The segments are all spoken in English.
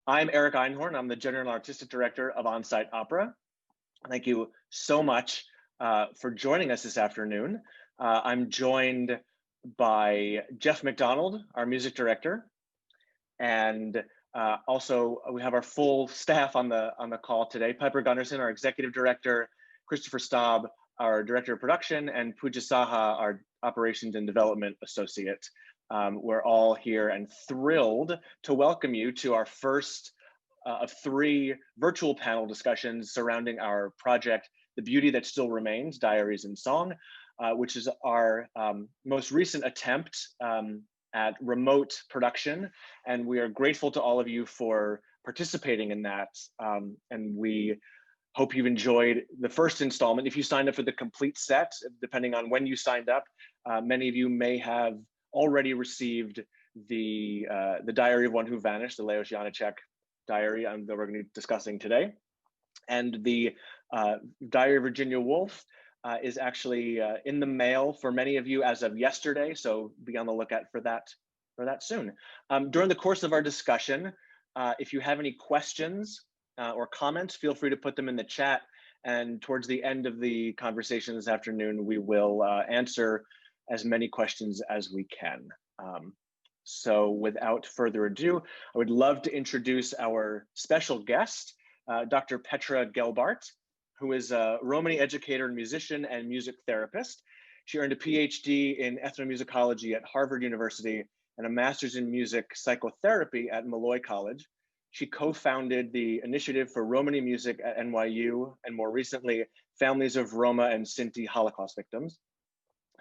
I'm Eric Einhorn. I'm the General Artistic Director of On-Site Opera. Thank you so much for joining us this afternoon. I'm joined by Geoff McDonald, our music director, and also we have our full staff on the call today. Petra Gelbart, our executive director, Christopher Staub, our director of production, and Pooja Saha, our operations and development associate. We're all here and thrilled to welcome you to our first of 3 virtual panel discussions surrounding our project, The Beauty That Still Remains, Diaries in Song, which is our most recent attempt at remote production. And we are grateful to all of you for participating in that. And we hope you've enjoyed the first installment. If you signed up for the complete set, depending on when you signed up, many of you may have already received the Diary of One Who Vanished, the Leos Janáček diary that we're going to be discussing today. And the Diary of Virginia Woolf is actually in the mail for many of you as of yesterday, so be on the lookout for that soon. During the course of our discussion, if you have any questions or comments, feel free to put them in the chat, and towards the end of the conversation this afternoon, we will answer as many questions as we can. So without further ado, I would love to introduce our special guest, Dr. Petra Gelbart, who is a Romani educator and musician and music therapist. She earned a PhD in ethnomusicology at Harvard University and a master's in music psychotherapy at Malloy College. She co-founded the Initiative for Romani Music at NYU, and more recently, Families of Roma and Sinti Holocaust Victims.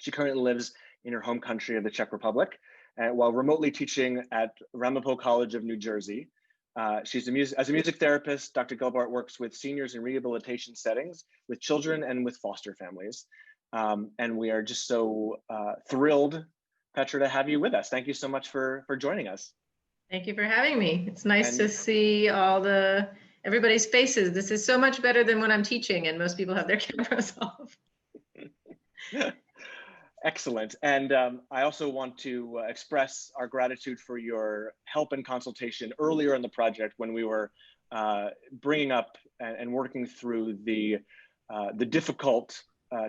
She currently lives in her home country of the Czech Republic, while remotely teaching at Ramapo College of New Jersey. As a music therapist, Dr. Gelbart works with seniors in rehabilitation settings, with children and with foster families. And we are just so thrilled, Petra, to have you with us. Thank you so much for joining us. Thank you for having me. It's nice to see everybody's faces. This is so much better than when I'm teaching and most people have their cameras off. Excellent. And I also want to express our gratitude for your help and consultation earlier in the project when we were bringing up and working through the difficult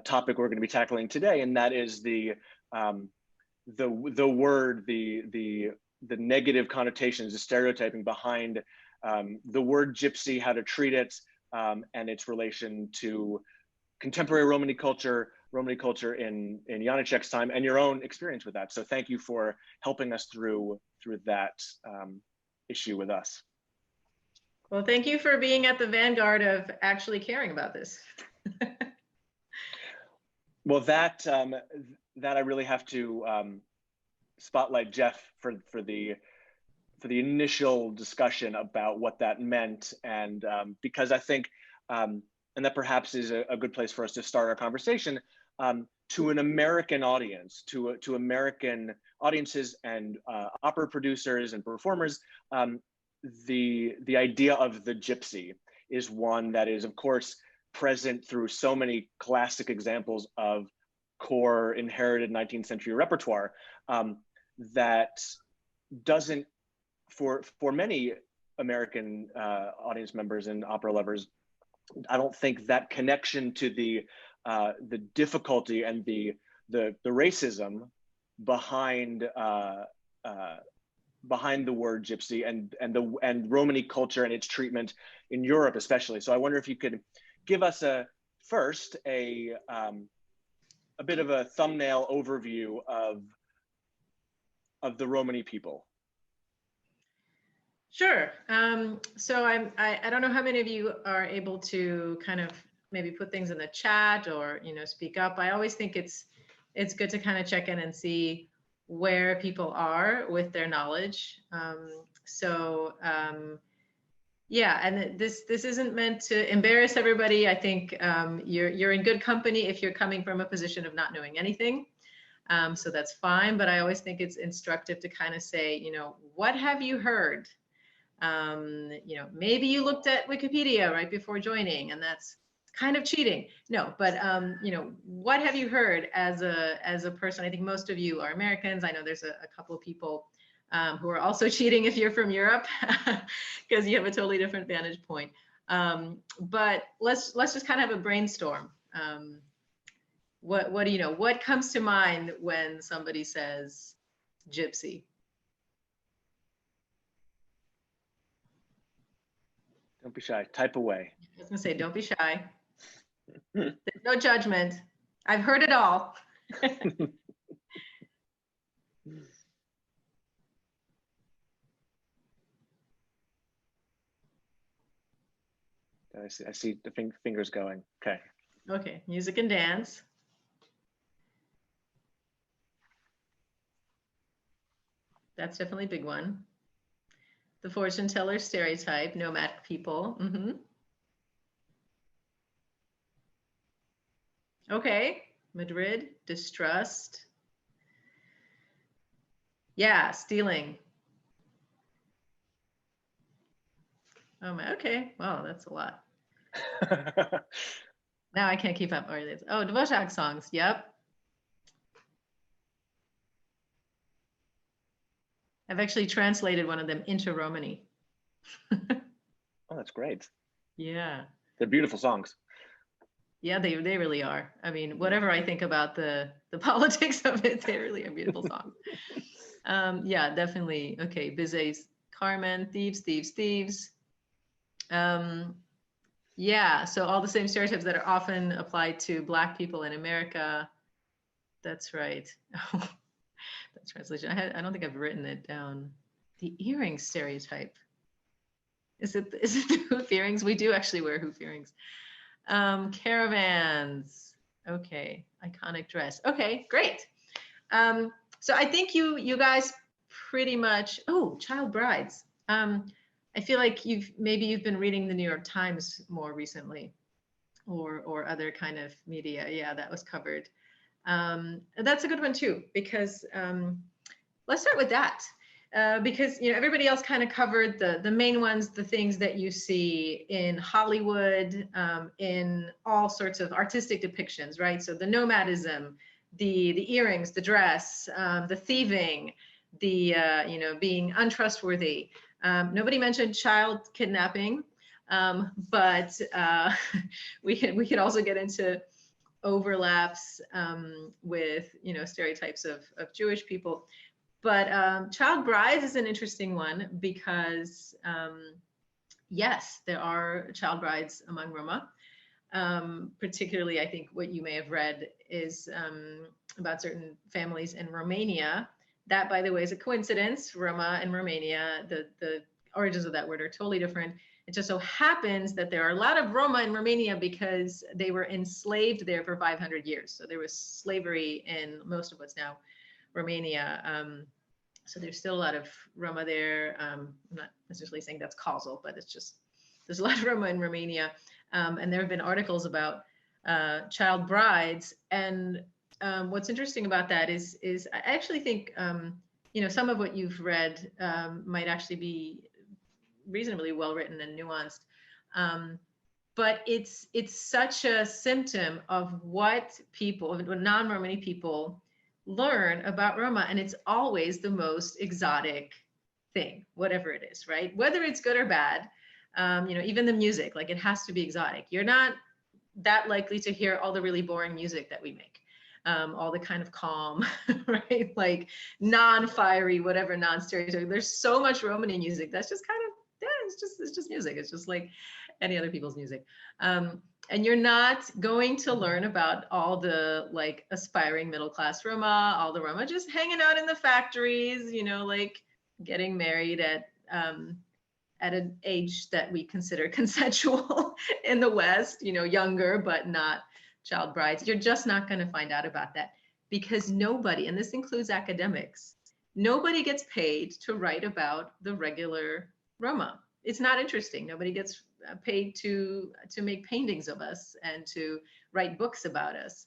topic we're going to be tackling today, and that is the word, the negative connotations, the stereotyping behind the word gypsy, how to treat it, and its relation to contemporary Romani culture in Janáček's time, and your own experience with that. So thank you for helping us through that issue with us. Well, thank you for being at the vanguard of actually caring about this. Well, that I really have to spotlight Geoff for the initial discussion about what that meant, and because I think and that perhaps is a good place for us to start our conversation, to an American audience, to American audiences and opera producers and performers. The idea of the gypsy is one that is, of course, present through so many classic examples of core inherited 19th century repertoire that doesn't, for many American audience members and opera lovers, I don't think that connection to the difficulty and the racism behind the word gypsy and Romani culture and its treatment in Europe, especially. So I wonder if you could give us a bit of a thumbnail overview of the Romani people. Sure. So I don't know how many of you are able to kind of maybe put things in the chat or speak up. I always think it's good to kind of check in and see where people are with their knowledge. Yeah, and this isn't meant to embarrass everybody. I think you're in good company if you're coming from a position of not knowing anything. So that's fine. But I always think it's instructive to kind of say, what have you heard? Maybe you looked at Wikipedia right before joining, and that's kind of cheating. No, but what have you heard as a person? I think most of you are Americans. I know there's a couple of people who are also cheating if you're from Europe, because you have a totally different vantage point. But let's just kind of have a brainstorm. What do you know? What comes to mind when somebody says gypsy? Don't be shy. Type away. I was gonna say, don't be shy. There's no judgment. I've heard it all. I see the fingers going. Okay. Okay, music and dance. That's definitely a big one. The fortune teller stereotype, nomadic people. Okay, Madrid, distrust. Yeah, stealing. Oh my, okay, wow, that's a lot. Now I can't keep up. Oh, Dvořák songs, yep. I've actually translated one of them into Romani. Oh, that's great. Yeah. They're beautiful songs. Yeah, they really are. I mean, whatever I think about the politics of it, they really are beautiful songs. Yeah, definitely. Okay, Bizet's Carmen, thieves, thieves, thieves. Yeah, so all the same stereotypes that are often applied to Black people in America. That's right. That translation. I don't think I've written it down. The earring stereotype. Is it the hoop earrings? We do actually wear hoop earrings. Caravans. Okay, iconic dress. Okay, great. So I think you guys pretty much. Oh, child brides. I feel like you've been reading the New York Times more recently, or other kind of media. Yeah, that was covered. That's a good one too, because let's start with that. Because everybody else kind of covered the main ones, the things that you see in Hollywood, in all sorts of artistic depictions, right? So the nomadism, the earrings, the dress, the thieving, the being untrustworthy. Nobody mentioned child kidnapping, but we could also get into overlaps with stereotypes of Jewish people. But child brides is an interesting one because yes, there are child brides among Roma. Particularly, I think what you may have read is about certain families in Romania. That, by the way, is a coincidence. Roma and Romania, the origins of that word are totally different. It just so happens that there are a lot of Roma in Romania because they were enslaved there for 500 years. So there was slavery in most of what's now Romania. So there's still a lot of Roma there. I'm not necessarily saying that's causal, but it's just, there's a lot of Roma in Romania. And there have been articles about child brides. And what's interesting about that is I actually think, some of what you've read might actually be reasonably well written and nuanced. But it's such a symptom of what non-Romani people learn about Roma, and it's always the most exotic thing, whatever it is, right? Whether it's good or bad, even the music, like it has to be exotic. You're not that likely to hear all the really boring music that we make, all the kind of calm, right? Like non-fiery, whatever, non-stereotypical. There's so much Romani music that's just kind of, it's just music. It's just like any other people's music. And you're not going to learn about all the like aspiring middle-class Roma, all the Roma just hanging out in the factories, like getting married at an age that we consider consensual in the West, younger, but not child brides. You're just not going to find out about that because nobody, and this includes academics, nobody gets paid to write about the regular Roma. It's not interesting. Nobody gets paid to make paintings of us and to write books about us.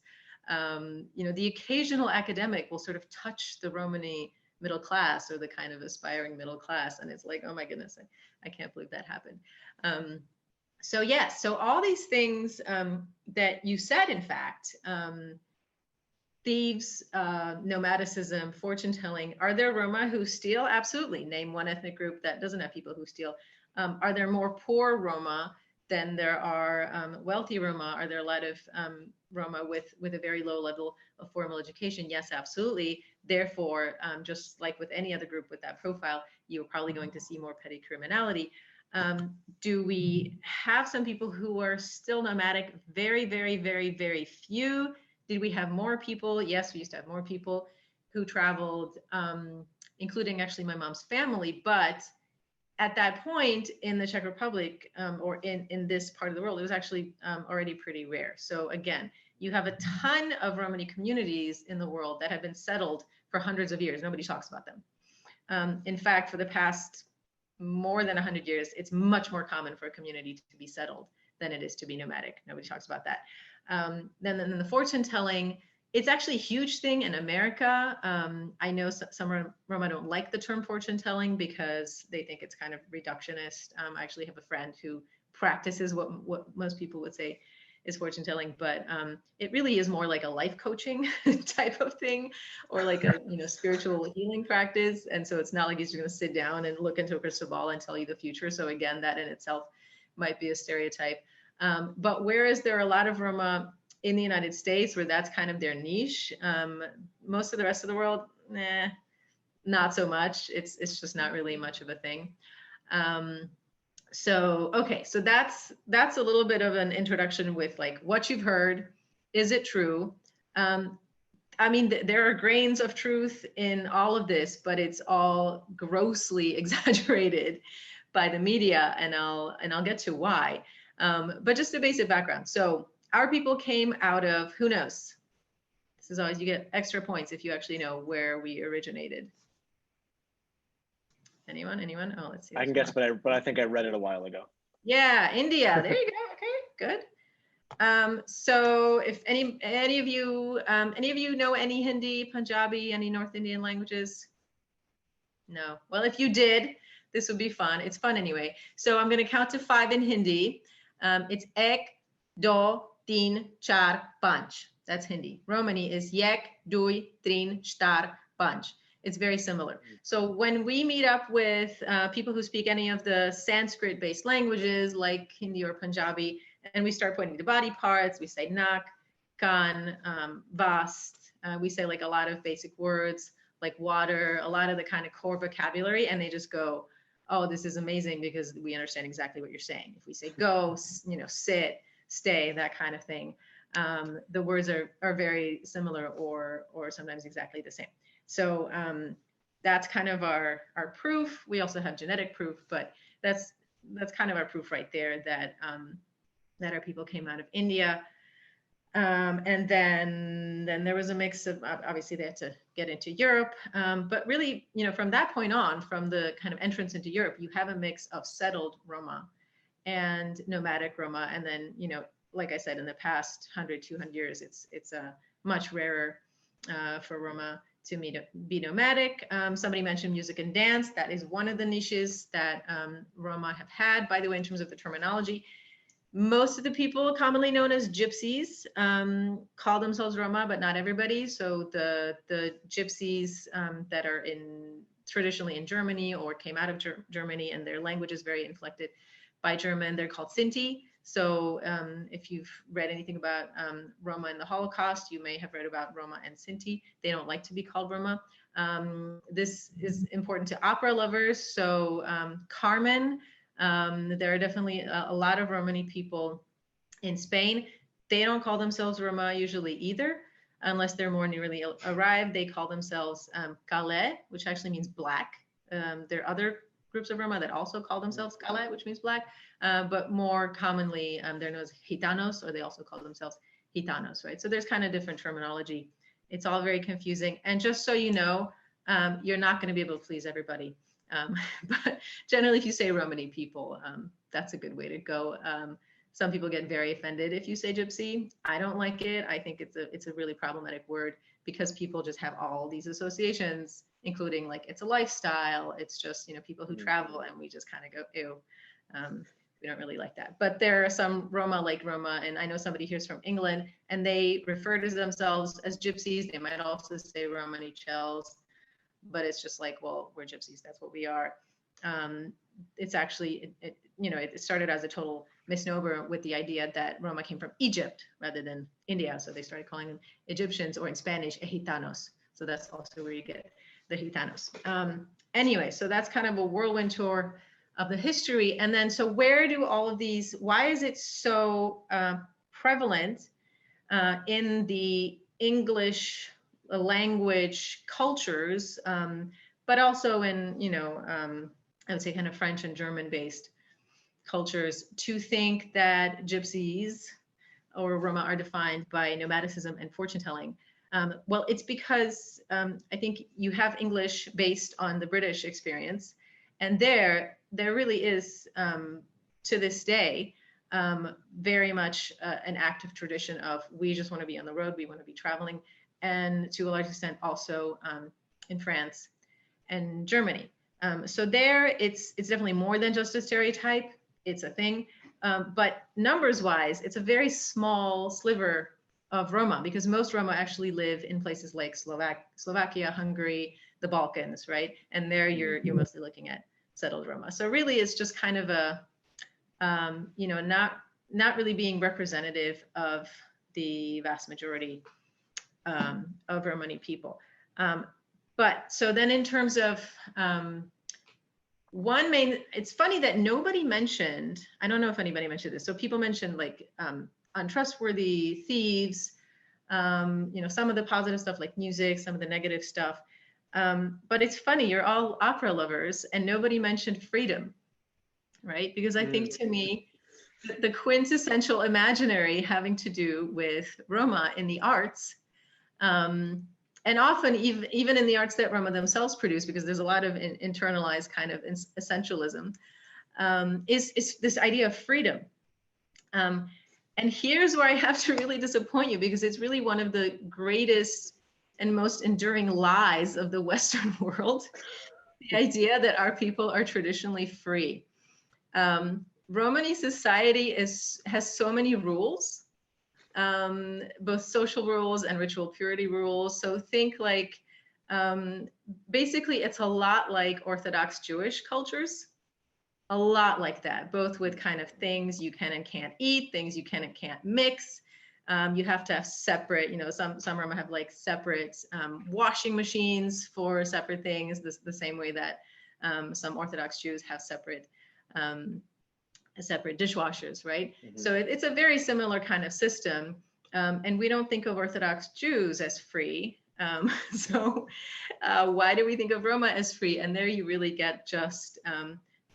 The occasional academic will sort of touch the Romani middle class or the kind of aspiring middle class, and it's like, oh my goodness, I can't believe that happened. So yes, so all these things that you said, in fact, thieves, nomadicism, fortune telling. Are there Roma who steal? Absolutely. Name one ethnic group that doesn't have people who steal. Are there more poor Roma than there are wealthy Roma? Are there a lot of Roma with a very low level of formal education? Yes, absolutely. Therefore, just like with any other group with that profile, you're probably going to see more petty criminality. Do we have some people who are still nomadic? Very, very, very, very few. Did we have more people? Yes, we used to have more people who traveled, including actually my mom's family. But at that point in the Czech Republic, or in this part of the world, it was actually already pretty rare. So again, you have a ton of Romani communities in the world that have been settled for hundreds of years. Nobody talks about them. In fact, for the past more than 100 years, it's much more common for a community to be settled than it is to be nomadic. Nobody talks about that. Then the fortune telling, it's actually a huge thing in America. I know some Roma don't like the term fortune telling because they think it's kind of reductionist. I actually have a friend who practices what most people would say is fortune telling, but it really is more like a life coaching type of thing, or like a spiritual healing practice. And so it's not like he's just going to sit down and look into a crystal ball and tell you the future. So again, that in itself might be a stereotype. But whereas there are a lot of Roma in the United States where that's kind of their niche, most of the rest of the world, not so much. It's just not really much of a thing. So that's a little bit of an introduction with like what you've heard. Is it true? I mean, there are grains of truth in all of this, but it's all grossly exaggerated by the media, and I'll get to why. But just a basic background. So our people came out of, who knows? This is always, you get extra points if you actually know where we originated. Anyone? Oh, let's see. I can guess, but I think I read it a while ago. Yeah, India. There you go. Okay, good. So if any of you know any Hindi, Punjabi, any North Indian languages? No. Well, if you did, this would be fun. It's fun anyway. So I'm going to count to 5 in Hindi. It's ek, do, teen, char, panch. That's Hindi. Romani is yek, dui, trin, shtar, panch. It's very similar. So when we meet up with people who speak any of the Sanskrit-based languages like Hindi or Punjabi, and we start pointing to body parts, we say nak, kan, vast. We say like a lot of basic words like water, a lot of the kind of core vocabulary, and they just go, oh, this is amazing because we understand exactly what you're saying. If we say go, sit, stay, that kind of thing, the words are very similar or sometimes exactly the same. So that's kind of our proof. We also have genetic proof, but that's kind of our proof right there that our people came out of India. And then there was a mix of, obviously they had to get into Europe, but really, from that point on, from the kind of entrance into Europe, you have a mix of settled Roma and nomadic Roma. And then, like I said, in the past 100, 200 years, it's much rarer for Roma to be nomadic. Somebody mentioned music and dance. That is one of the niches that Roma have had. By the way, in terms of the terminology, most of the people commonly known as gypsies call themselves Roma, but not everybody. So the gypsies that are traditionally in Germany or came out of Germany, and their language is very inflected by German, they're called Sinti. So if you've read anything about Roma in the Holocaust, you may have read about Roma and Sinti. They don't like to be called Roma. This is important to opera lovers. So Carmen, there are definitely a lot of Romani people in Spain. They don't call themselves Roma usually either, unless they're more newly arrived. They call themselves Calais, which actually means black. There are other groups of Roma that also call themselves Calais, which means black, but more commonly they're known as Gitanos, or they also call themselves Gitanos, right? So there's kind of different terminology. It's all very confusing. And just so you know, you're not going to be able to please everybody. But generally, if you say Romani people, that's a good way to go. Some people get very offended if you say gypsy. I don't like it. I think it's a really problematic word because people just have all these associations, including like it's a lifestyle. It's just, people who travel, and we just kind of go, ew. We don't really like that. But there are some Roma like Roma, and I know somebody here's from England, and they refer to themselves as gypsies. They might also say Romani Chels, but it's just like, well, we're gypsies. That's what we are. It's actually, it started as a total misnomer with the idea that Roma came from Egypt rather than India. So they started calling them Egyptians, or in Spanish, Gitanos. So that's also where you get the Gitanos. Anyway, so that's kind of a whirlwind tour of the history. And then, so where do all of these, why is it so prevalent in the English language cultures, but also in, I would say kind of French and German based cultures, to think that gypsies or Roma are defined by nomadicism and fortune telling? Well, it's because I think you have English based on the British experience, and there really is, to this day, very much an active tradition of, we just want to be on the road, we want to be traveling, and to a large extent also in France and Germany. So there, it's definitely more than just a stereotype. It's a thing, but numbers wise, it's a very small sliver of Roma, because most Roma actually live in places like Slovakia, Hungary, the Balkans, right? And there you're mostly looking at settled Roma. So really, it's just kind of a, not really being representative of the vast majority of Romani people. But so then in terms of it's funny that nobody mentioned, I don't know if anybody mentioned this. So people mentioned like untrustworthy, thieves, some of the positive stuff like music, some of the negative stuff. But it's funny, you're all opera lovers and nobody mentioned freedom, right? Because I think, to me, the quintessential imaginary having to do with Roma in the arts, and often even in the arts that Roma themselves produce, because there's a lot of internalized kind of essentialism, is this idea of freedom. And here's where I have to really disappoint you, because it's really one of the greatest and most enduring lies of the Western world, the idea that our people are traditionally free. Romani society has so many rules, both social rules and ritual purity rules. So think like, basically it's a lot like Orthodox Jewish cultures, a lot like that, both with kind of things you can and can't eat, things you can and can't mix. You have to have separate, some Roma have like separate washing machines for separate things, the same way that some Orthodox Jews have separate dishwashers, right? Mm-hmm. So it's a very similar kind of system. And we don't think of Orthodox Jews as free. So why do we think of Roma as free? And there you really get just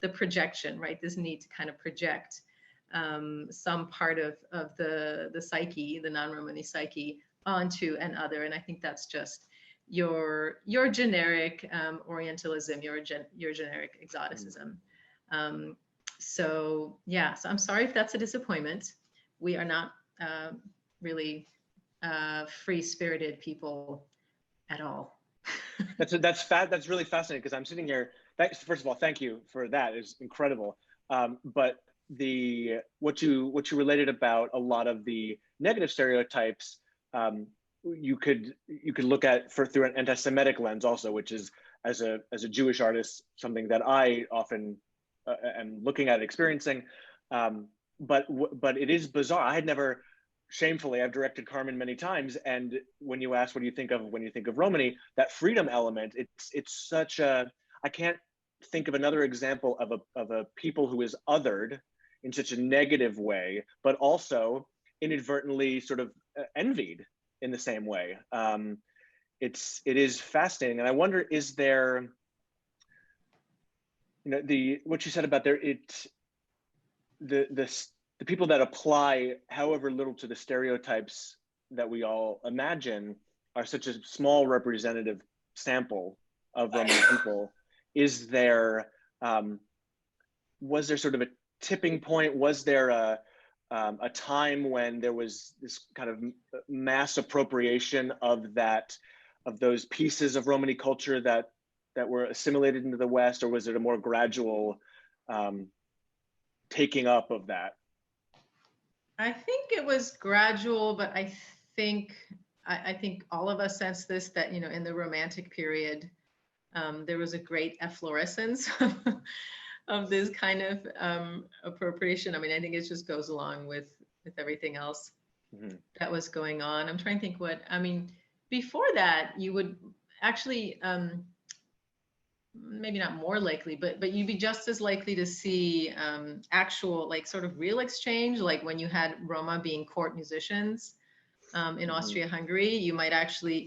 the projection, right? This need to kind of project some part of the psyche, the non-Romani psyche, onto another. And I think that's just your generic Orientalism, your generic exoticism. So yeah, so I'm sorry if that's a disappointment. We are not really free-spirited people at all. That's really fascinating, because I'm sitting here. First of all, thank you for that. It's incredible. But what you related about a lot of the negative stereotypes, you could look at through an anti-Semitic lens also, which is, as a Jewish artist, something that I often am looking at, experiencing. But it is bizarre. I had never. Shamefully, I've directed Carmen many times, and when you ask what do you think of when you think of Romani, that freedom element, it's such a, I can't think of another example of a people who is othered in such a negative way, but also inadvertently sort of envied in the same way. It is fascinating, and I wonder, is there, what you said about the people that apply however little to the stereotypes that we all imagine are such a small representative sample of Roman people. Is there, was there sort of a tipping point? Was there a time when there was this kind of mass appropriation of those pieces of Romani culture that were assimilated into the West, or was it a more gradual taking up of that? I think it was gradual, but I think all of us sense this, that, in the Romantic period, there was a great efflorescence of this kind of appropriation. I mean, I think it just goes along with everything else that was going on. I'm trying to think before that, you would actually, maybe not more likely, but you'd be just as likely to see actual, like, sort of real exchange, like when you had Roma being court musicians in Austria-Hungary. You might actually,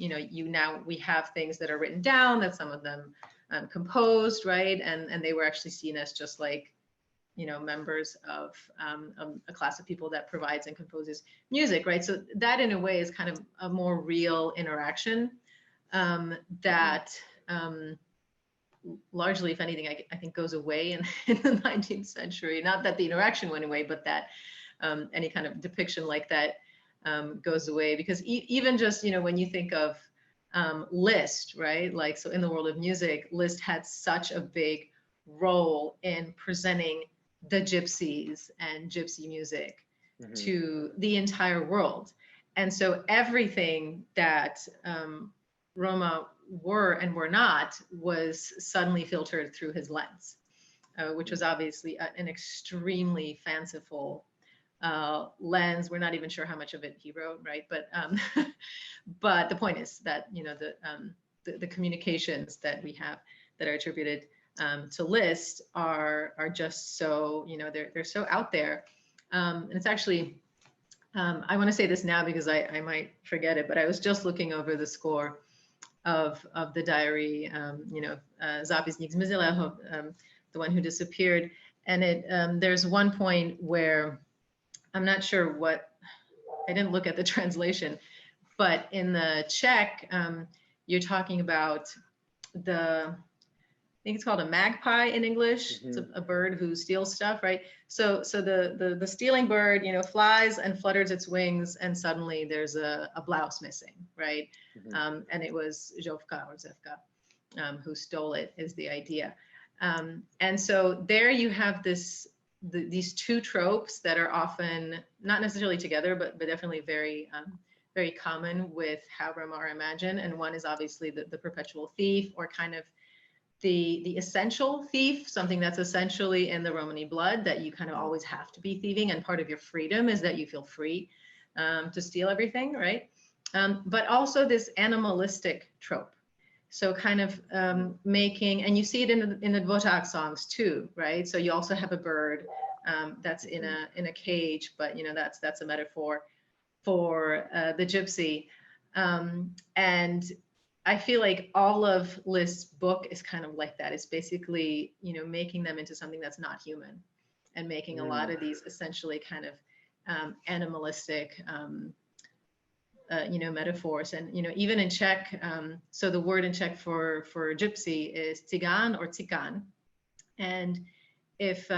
we have things that are written down, that some of them composed, right? And they were actually seen as just like, members of a class of people that provides and composes music, right? So that in a way is kind of a more real interaction that largely, if anything, I think goes away in the 19th century. Not that the interaction went away, but that any kind of depiction like that goes away, because even just, when you think of Liszt, right? Like, so in the world of music, Liszt had such a big role in presenting the gypsies and gypsy music to the entire world. And so everything that Roma were and were not was suddenly filtered through his lens, which was obviously an extremely fanciful lens. We're not even sure how much of it he wrote, right? But but the point is that the communications that we have that are attributed to Liszt are just so, they're so out there, and it's actually I want to say this now because I might forget it, but I was just looking over the score of the diary, Zápisník zmizelého, the one who disappeared, and it there's one point where I'm not sure what, I didn't look at the translation, but in the Czech, you're talking about I think it's called a magpie in English. It's a bird who steals stuff, right? So the stealing bird, flies and flutters its wings, and suddenly there's a blouse missing, right? And it was Zefka who stole it, is the idea. And so there you have these two tropes that are often not necessarily together, but definitely very very common with how Roma are imagined. And one is obviously the perpetual thief, or kind of the essential thief, something that's essentially in the Romany blood, that you kind of always have to be thieving, and part of your freedom is that you feel free to steal everything, right? But also this animalistic trope. So kind of making, and you see it in the Dvořák songs too, right? So you also have a bird that's in a cage, but that's a metaphor for the gypsy. And I feel like all of Liszt's book is kind of like that. It's basically, making them into something that's not human, and making a lot of these essentially kind of animalistic, metaphors. And, even in Czech, so the word in Czech for gypsy is cigan or cikan. And if,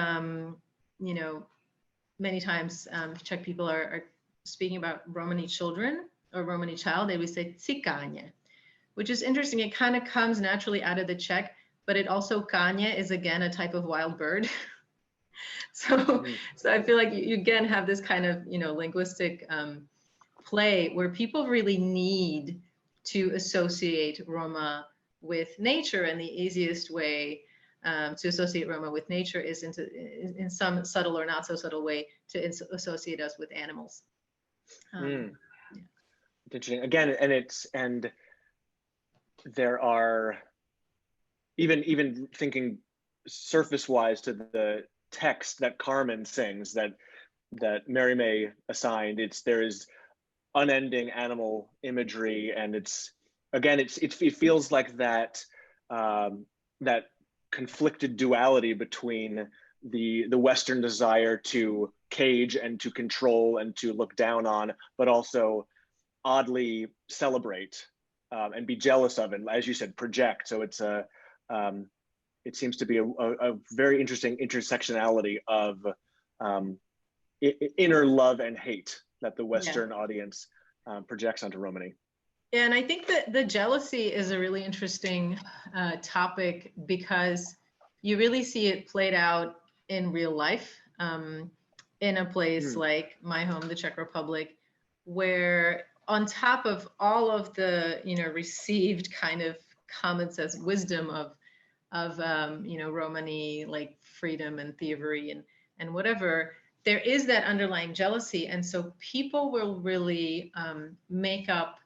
many times Czech people are speaking about Romany children or Romany child, they would say cikáně, which is interesting. It kind of comes naturally out of the Czech, but it also, káně is again a type of wild bird. So I feel like you again have this kind of, linguistic play where people really need to associate Roma with nature, and the easiest way to associate Roma with nature is in some subtle or not so subtle way to associate us with animals. Yeah. Interesting. Again, and there are even thinking surface wise to the text that Carmen sings, that Mary May assigned. There is unending animal imagery, and it feels like that that conflicted duality between the Western desire to cage and to control and to look down on, but also oddly celebrate and be jealous of, and as you said, project. So it's it seems to be a very interesting intersectionality of inner love and hate that the Western audience projects onto Romany. And I think that the jealousy is a really interesting topic, because you really see it played out in real life. in a place like my home, the Czech Republic, where on top of all of the, received kind of comments as wisdom of Romani, like freedom and thievery and whatever, there is that underlying jealousy. And so people will really make up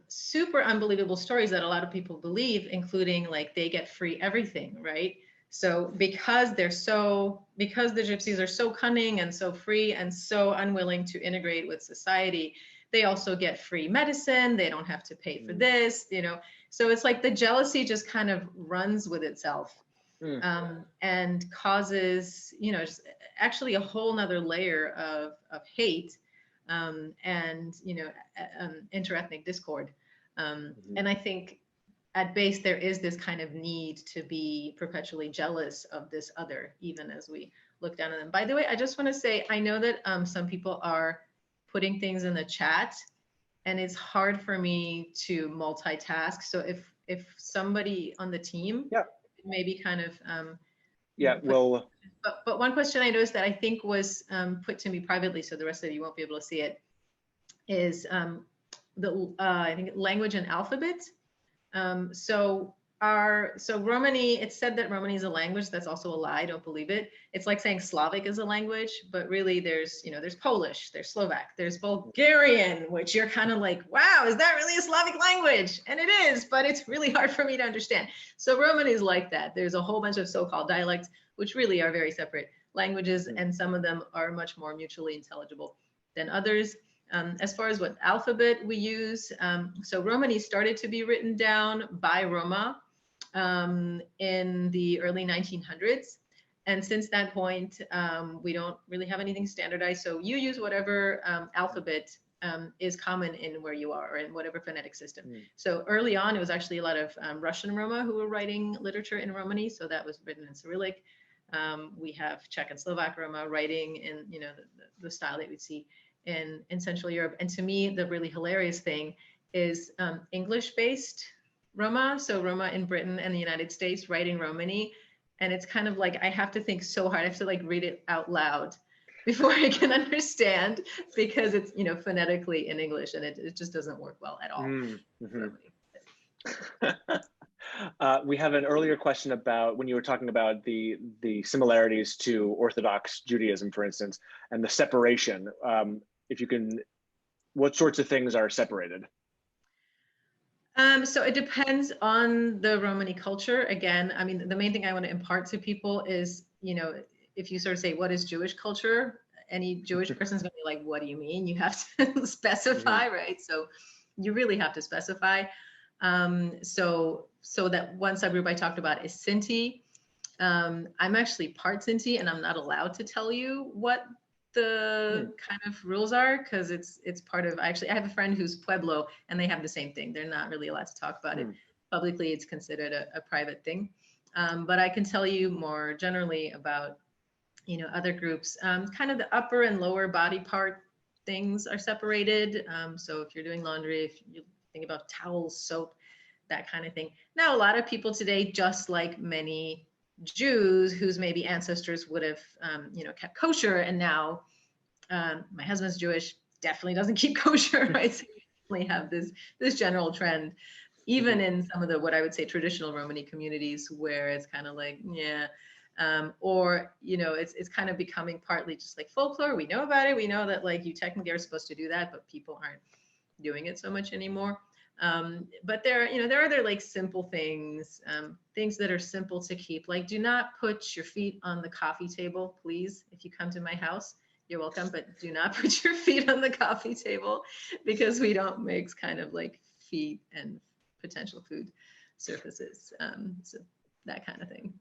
super unbelievable stories that a lot of people believe, including like they get free everything, right? So because the gypsies are so cunning and so free and so unwilling to integrate with society, they also get free medicine. They don't have to pay for this, So it's like the jealousy just kind of runs with itself and causes, just actually a whole nother layer of hate and, interethnic discord. And I think at base, there is this kind of need to be perpetually jealous of this other, even as we look down on them. By the way, I just want to say, I know that some people are putting things in the chat, and it's hard for me to multitask. So if somebody on the team, maybe kind of, But one question I noticed that I think was put to me privately, so the rest of you won't be able to see it, is I think language and alphabet. So Romani, it's said that Romani is a language. That's also a lie. I don't believe it. It's like saying Slavic is a language, but really there's Polish, there's Slovak, there's Bulgarian, which you're kind of like, wow, is that really a Slavic language? And it is, but it's really hard for me to understand. So Romani is like that. There's a whole bunch of so-called dialects, which really are very separate languages, and some of them are much more mutually intelligible than others. As far as what alphabet we use, so Romani started to be written down by Roma in the early 1900s. And since that point, we don't really have anything standardized. So you use whatever alphabet is common in where you are, or in whatever phonetic system. So early on, it was actually a lot of Russian Roma who were writing literature in Romani. So that was written in Cyrillic. We have Czech and Slovak Roma writing in, the style that we'd see in Central Europe. And to me, the really hilarious thing is English-based Roma. So Roma in Britain and the United States writing Romani. And it's kind of like, I have to think so hard. I have to like read it out loud before I can understand, because it's, phonetically in English, and it just doesn't work well at all. We have an earlier question about when you were talking about the similarities to Orthodox Judaism, for instance, and the separation. If you can, what sorts of things are separated? So it depends on the Romani culture. Again, I mean, the main thing I want to impart to people is, if you sort of say, what is Jewish culture? Any Jewish person's going to be like, what do you mean? You have to specify, right? So you really have to specify. So that one subgroup I talked about is Sinti. I'm actually part Sinti, and I'm not allowed to tell you what the kind of rules are, because it's part of, I have a friend who's Pueblo, and they have the same thing. They're not really allowed to talk about it publicly. It's considered a private thing. But I can tell you more generally about, other groups. Kind of the upper and lower body part things are separated. So if you're doing laundry, if you think about towels, soap, that kind of thing. Now, a lot of people today, just like many Jews whose maybe ancestors would have, kept kosher, and now my husband's Jewish, definitely doesn't keep kosher, right? So you definitely have this general trend, even in some of the, what I would say, traditional Romani communities, where it's kind of like, or, it's kind of becoming partly just like folklore. We know about it. We know that like you technically are supposed to do that, but people aren't doing it so much anymore. But there are other like simple things, things that are simple to keep, like do not put your feet on the coffee table, please. If you come to my house, you're welcome, but do not put your feet on the coffee table, because we don't mix kind of like feet and potential food surfaces. So that kind of thing.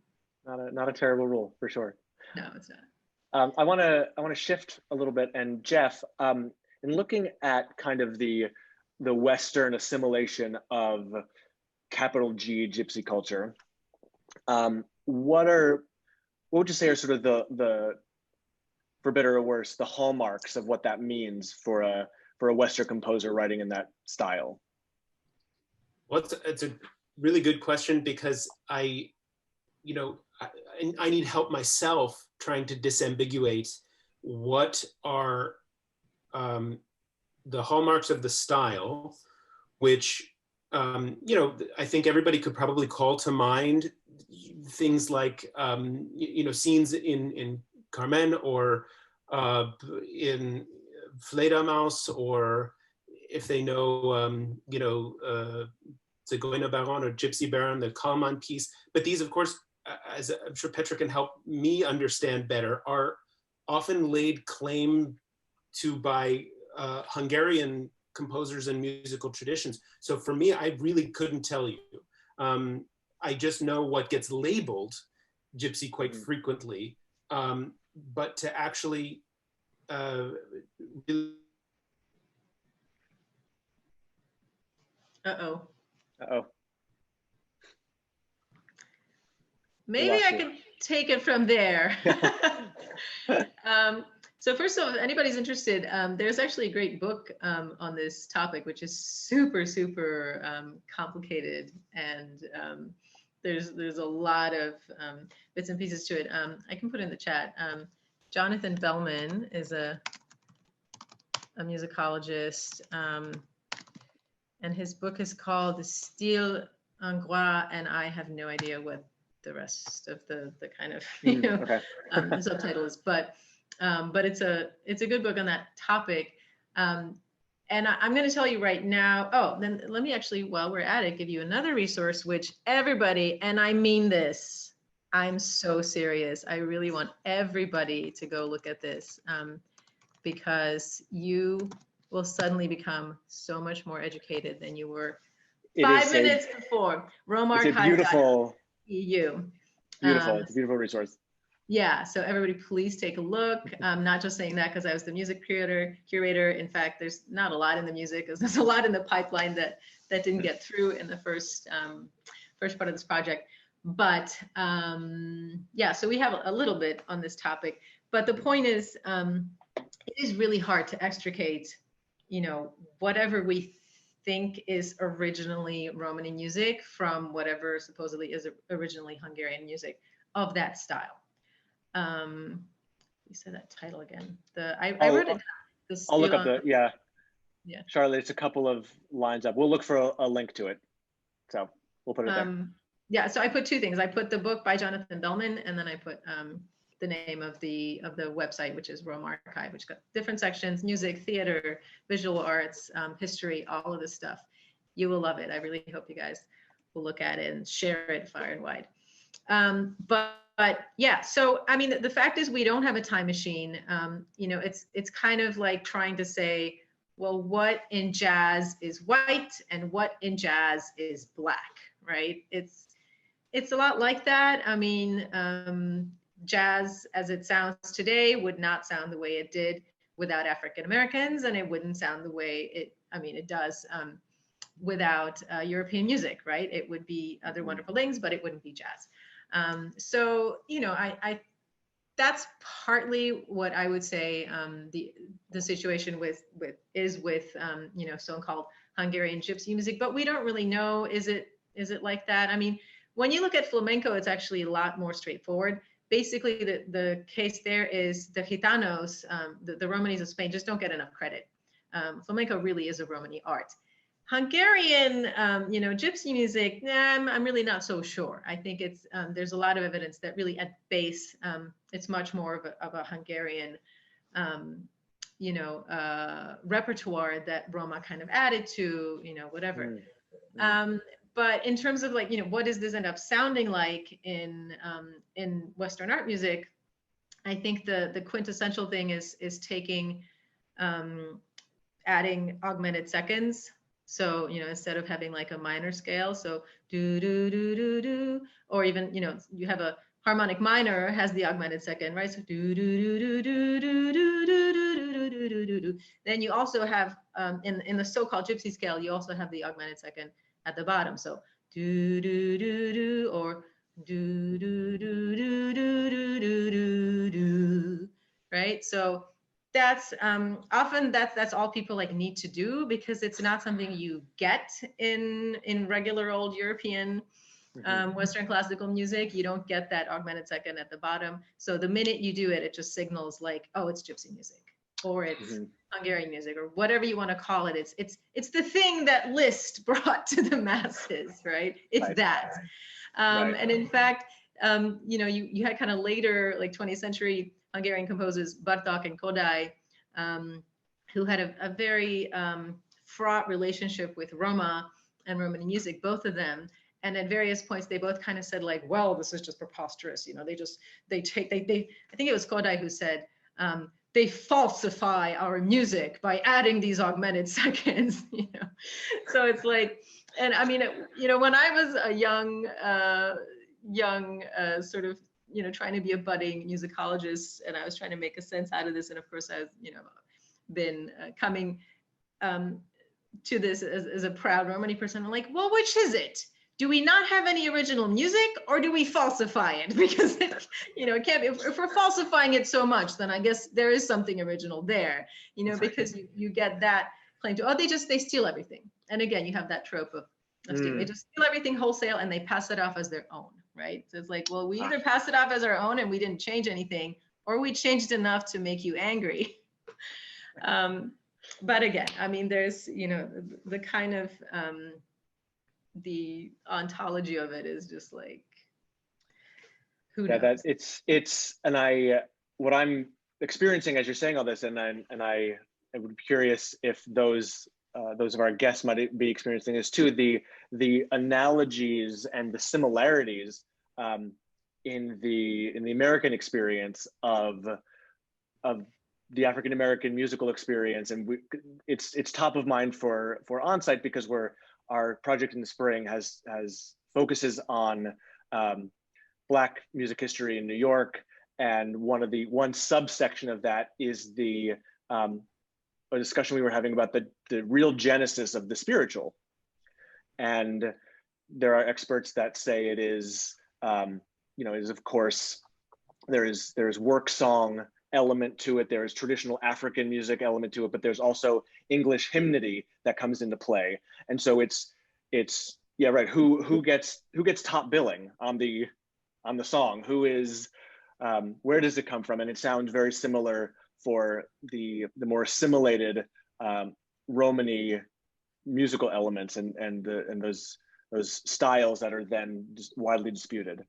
Not a terrible rule, for sure. No, it's not. I want to shift a little bit, and Jeff, in looking at kind of the Western assimilation of capital G gypsy culture, what would you say are sort of the, for better or worse, the hallmarks of what that means for a Western composer writing in that style? Well, it's a really good question, because I need help myself trying to disambiguate what are the hallmarks of the style, which, you know, I think everybody could probably call to mind things like, you know, scenes in Carmen or in Fledermaus, or if they know, you know, Zigeuner Baron or Gypsy Baron, the Kalman piece. But these, of course, as I'm sure Petra can help me understand better, are often laid claim to by Hungarian composers and musical traditions. So for me, I really couldn't tell you. I just know what gets labeled Gypsy quite frequently, but to actually really... Uh-oh. Uh-oh. Maybe I can take it from there. So first of all, if anybody's interested, there's actually a great book on this topic, which is super, super complicated. And there's a lot of bits and pieces to it. I can put in the chat. Jonathan Bellman is a musicologist, and his book is called The Style Hongrois, and I have no idea what the rest of the kind of the subtitle is, but it's a good book on that topic. And I'm going to tell you right now. Oh, then let me actually, while we're at it, give you another resource, which everybody, and I mean this, I'm so serious. I really want everybody to go look at this, because you will suddenly become so much more educated than you were 5 minutes before. Roma Archive. It's a beautiful. EU. Beautiful. It's a beautiful resource. Yeah, so everybody please take a look. I'm not just saying that because I was the music curator. In fact, there's not a lot in the music, because there's a lot in the pipeline that didn't get through in the first part of this project. But yeah, so we have a little bit on this topic. But the point is, it is really hard to extricate, you know, whatever we think is originally Romani music from whatever supposedly is originally Hungarian music of that style. You said that title again. I wrote it down. I'll look up yeah. Charlotte, it's a couple of lines up. We'll look for a link to it. So we'll put it there. Yeah, so I put two things. I put the book by Jonathan Bellman, and then I put the name of the website, which is Roma Archive, which got different sections: music, theater, visual arts, history, all of this stuff. You will love it. I really hope you guys will look at it and share it far and wide. But yeah, so I mean, the fact is we don't have a time machine. You know, it's kind of like trying to say, well, what in jazz is white and what in jazz is black, right? It's a lot like that. I mean, jazz as it sounds today would not sound the way it did without African Americans, and it wouldn't sound the way it does without European music, right? It would be other wonderful things, but it wouldn't be jazz. So, you know, I that's partly what I would say the situation with you know, so-called Hungarian gypsy music, but we don't really know, is it like that? I mean, when you look at flamenco, it's actually a lot more straightforward. Basically, the case there is the Gitanos, the Romanis of Spain just don't get enough credit. Flamenco really is a Romani art. Hungarian, you know, gypsy music, I'm really not so sure. I think it's there's a lot of evidence that really at base, it's much more of a Hungarian, you know, repertoire that Roma kind of added to, you know, whatever. But in terms of like, you know, what does this end up sounding like in Western art music? I think the quintessential thing is taking, adding augmented seconds. So, you know, instead of having like a minor scale, so do, do, do, do, do, or even, you know, you have a harmonic minor has the augmented second, right? So do, do, do, do, do, do, do, do, do, do, do, do, do. Then you also have, in the so-called gypsy scale, you also have the augmented second at the bottom. So do, do, do, do, or do, do, do, do, do, do, do, do, right? So that's often that's all people like need to do, because it's not something you get in regular old European Western classical music, you don't get that augmented second at the bottom. So the minute you do it, it just signals like, oh, it's gypsy music, or it's Hungarian music, or whatever you want to call it. It's the thing that Liszt brought to the masses, right? It's that. And in fact, you had kind of later, like 20th century Hungarian composers, Bartók and Kodály, who had a very fraught relationship with Roma and Romani music, both of them. And at various points, they both kind of said like, well, this is just preposterous. I think it was Kodály who said, they falsify our music by adding these augmented seconds, So it's like, and I mean, when I was a young sort of, trying to be a budding musicologist, and I was trying to make a sense out of this. And of course, I've, been coming to this as a proud Romani person. I'm like, well, which is it? Do we not have any original music, or do we falsify it? Because it can't be. If we're falsifying it so much, then I guess there is something original there. Because you get that claim to, they steal everything. And again, you have that trope of they just steal everything wholesale and they pass it off as their own, right? So it's like, well, we either pass it off as our own and we didn't change anything, or we changed enough to make you angry. But again, I mean, there's the kind of the ontology of it is just like, who knows? That it's and what I'm experiencing as you're saying all this, and I would be curious if those of our guests might be experiencing this too, the analogies and the similarities in the American experience of the African American musical experience, and it's top of mind for Onsite because our project in the spring has focuses on Black music history in New York, and one subsection of that is a discussion we were having about the real genesis of the spiritual. And there are experts that say it is, is of course, there's work song element to it, there's traditional African music element to it, but there's also English hymnody that comes into play. And so it's yeah, right, who gets top billing on the song, who is, where does it come from? And it sounds very similar for the more assimilated Romani musical elements and those styles that are then just widely disputed.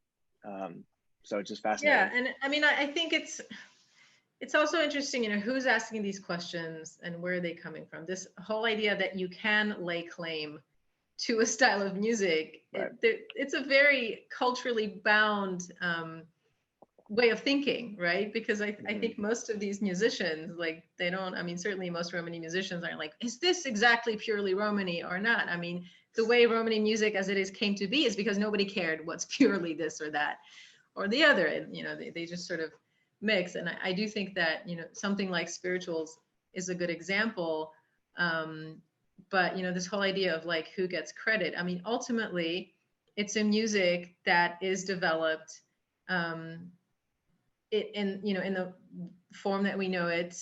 So it's just fascinating. Yeah, and I mean, I think it's also interesting, who's asking these questions and where are they coming from? This whole idea that you can lay claim to a style of music, right. It's a very culturally bound way of thinking, right? Because I think most of these musicians, like, they don't, I mean, certainly most Romani musicians aren't like, is this exactly purely Romani or not? I mean, the way Romani music as it is came to be is because nobody cared what's purely this or that or the other. And, they just sort of mix. And I do think that, something like spirituals is a good example. But, this whole idea of like, who gets credit? I mean, ultimately, it's a music that is developed in the form that we know it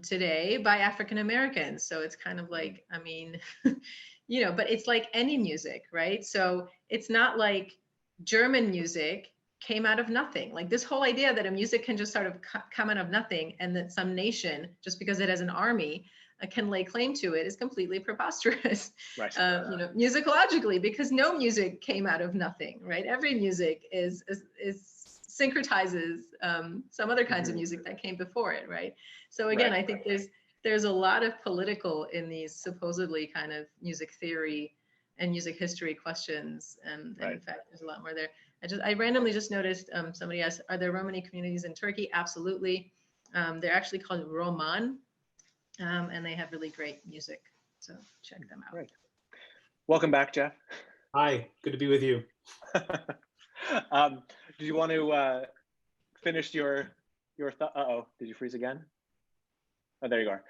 today by African Americans. So it's kind of like, I mean, but it's like any music, right? So it's not like German music came out of nothing. Like this whole idea that a music can just sort of come out of nothing and that some nation, just because it has an army, can lay claim to it is completely preposterous, right. Musicologically, because no music came out of nothing, right? Every music is syncretizes some other kinds of music that came before it, right? So again, I think there's a lot of political in these supposedly kind of music theory and music history questions, and in fact, there's a lot more there. I randomly just noticed somebody asked, are there Romani communities in Turkey? Absolutely. They're actually called Roman, and they have really great music. So check them out. Right. Welcome back, Jeff. Hi, good to be with you. Do you want to finish your thought? Uh-oh, did you freeze again? Oh, there you are.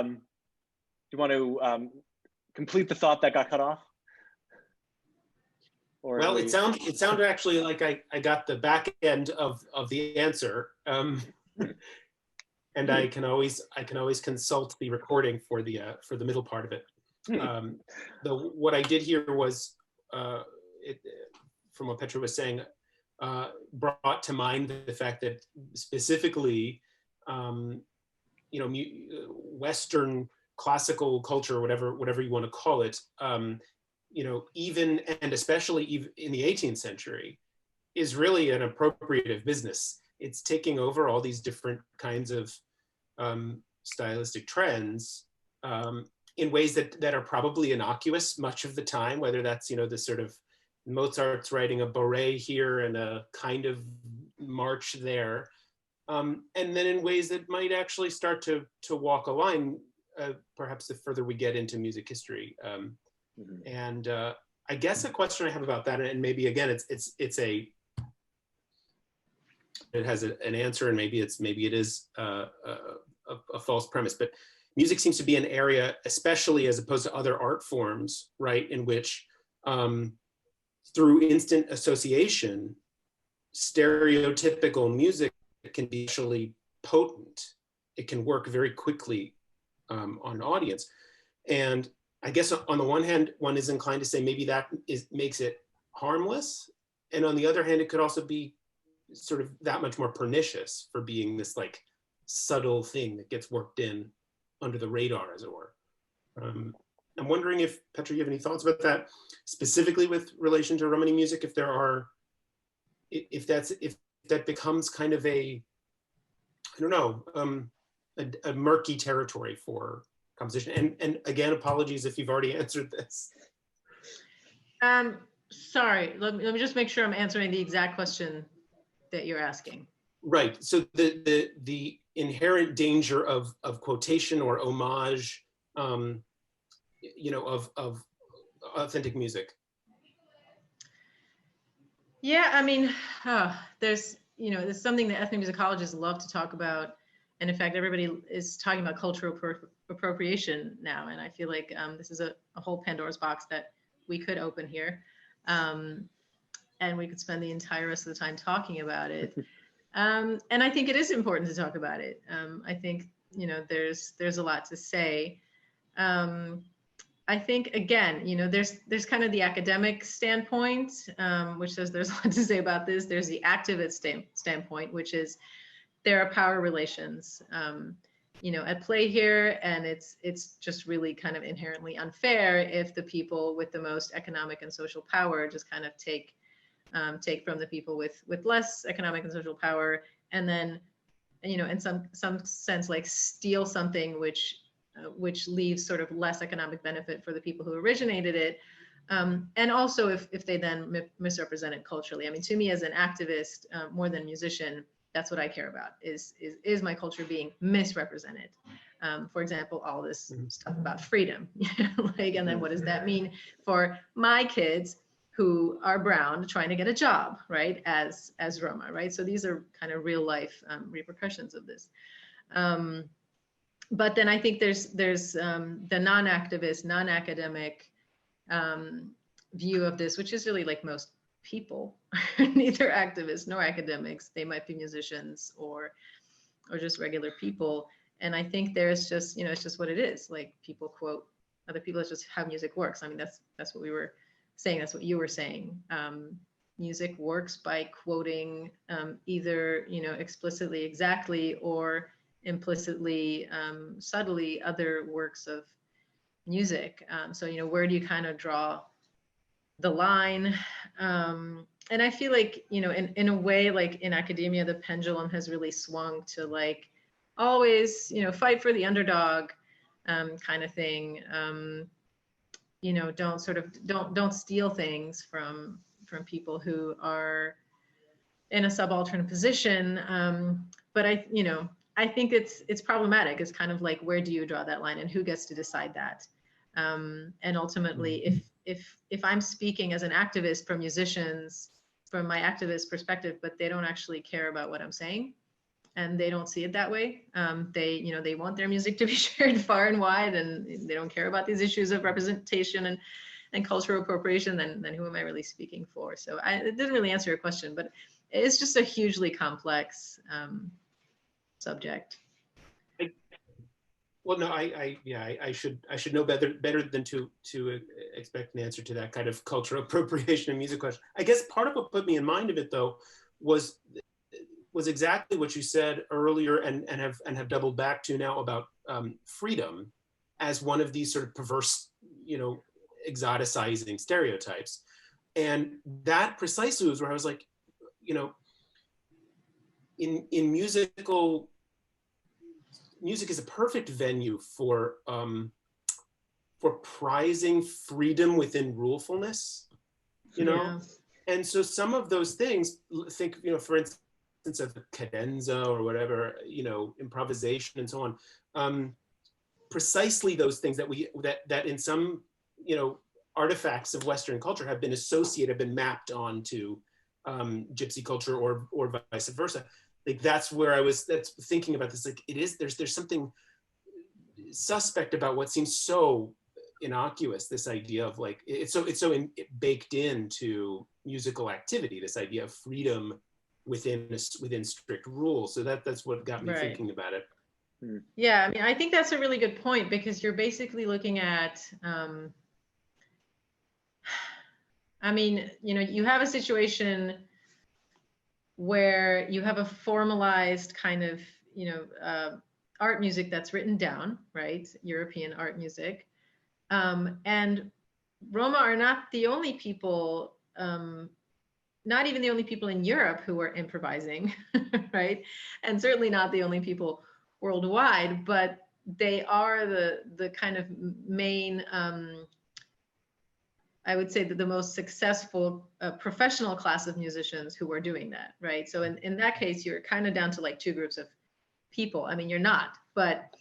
Do you want to complete the thought that got cut off? Or well, it sounded actually like I got the back end of the answer, and I can always consult the recording for the middle part of it. What I did hear was from what Petra was saying, brought to mind the fact that specifically, Western classical culture, whatever you want to call it, even and especially even in the 18th century, is really an appropriative business. It's taking over all these different kinds of stylistic trends in ways that are probably innocuous much of the time, whether that's, this sort of Mozart's writing a bourrée here and a kind of march there. And then in ways that might actually start to walk a line, perhaps the further we get into music history. And I guess a question I have about that, and maybe again, it has an answer, and maybe it is a false premise, but music seems to be an area, especially as opposed to other art forms, right, in which through instant association, stereotypical music can be actually potent. It can work very quickly on an audience. And I guess on the one hand, one is inclined to say maybe that makes it harmless. And on the other hand, it could also be sort of that much more pernicious for being this like subtle thing that gets worked in under the radar, as it were. I'm wondering if, Petra, you have any thoughts about that, specifically with relation to Romani music, if that becomes kind of a murky territory for composition. And again, apologies if you've already answered this. Sorry, let me just make sure I'm answering the exact question that you're asking. Right, so the inherent danger of quotation or homage, of authentic music. Yeah, I mean, there's something that ethnomusicologists love to talk about. And in fact, everybody is talking about cultural appropriation now. And I feel like this is a whole Pandora's box that we could open here. And we could spend the entire rest of the time talking about it. And I think it is important to talk about it. I think, there's a lot to say. I think, again, there's kind of the academic standpoint, which says there's a lot to say about this. There's the activist standpoint, which is there are power relations, at play here. And it's just really kind of inherently unfair if the people with the most economic and social power just kind of take from the people with less economic and social power, and then, in some sense, like steal something which leaves sort of less economic benefit for the people who originated it. And also if they then misrepresent it culturally. I mean, to me as an activist, more than a musician, that's what I care about, is my culture being misrepresented? For example, all this stuff about freedom, and then what does that mean for my kids who are brown trying to get a job, right, as Roma, right? So these are kind of real life repercussions of this. But then I think there's the non-activist, non-academic view of this, which is really like most people, neither activists nor academics. They might be musicians or just regular people. And I think there's just, it's just what it is. Like people quote other people. It's just how music works. I mean, that's what we were saying. That's what you were saying. Music works by quoting either, explicitly exactly or implicitly, subtly other works of music. So, where do you kind of draw the line? And I feel like, in a way, like in academia, the pendulum has really swung to like always, fight for the underdog kind of thing. Don't steal things from people who are in a subaltern position. But I think it's problematic. It's kind of like, where do you draw that line and who gets to decide that? And ultimately, if I'm speaking as an activist for musicians from my activist perspective, but they don't actually care about what I'm saying and they don't see it that way, they want their music to be shared far and wide, and they don't care about these issues of representation and cultural appropriation, then who am I really speaking for? So it didn't really answer your question, but it's just a hugely complex subject. Well, no, I should know better than to expect an answer to that kind of cultural appropriation and music question. I guess part of what put me in mind of it though was exactly what you said earlier and have doubled back to now about freedom as one of these sort of perverse, exoticizing stereotypes. And that precisely was where I was like, in music is a perfect venue for prizing freedom within rulefulness, Yeah. And so some of those things, think, for instance, of cadenza or whatever, improvisation and so on, precisely those things that in some, artifacts of Western culture have been mapped onto gypsy culture or vice versa. Like that's where that's thinking about this. Like there's something suspect about what seems so innocuous. This idea of like it's so baked into musical activity. This idea of freedom within strict rules. So that's what got me thinking about it. Yeah, I mean, I think that's a really good point because you're basically looking at. I mean, you have a situation where you have a formalized kind of, art music that's written down, right? European art music. And Roma are not the only people, not even the only people in Europe who are improvising, right? And certainly not the only people worldwide, but they are the kind of main, I would say that the most successful professional class of musicians who are doing that, right? So in that case, you're kind of down to like two groups of people. I mean, you're not, but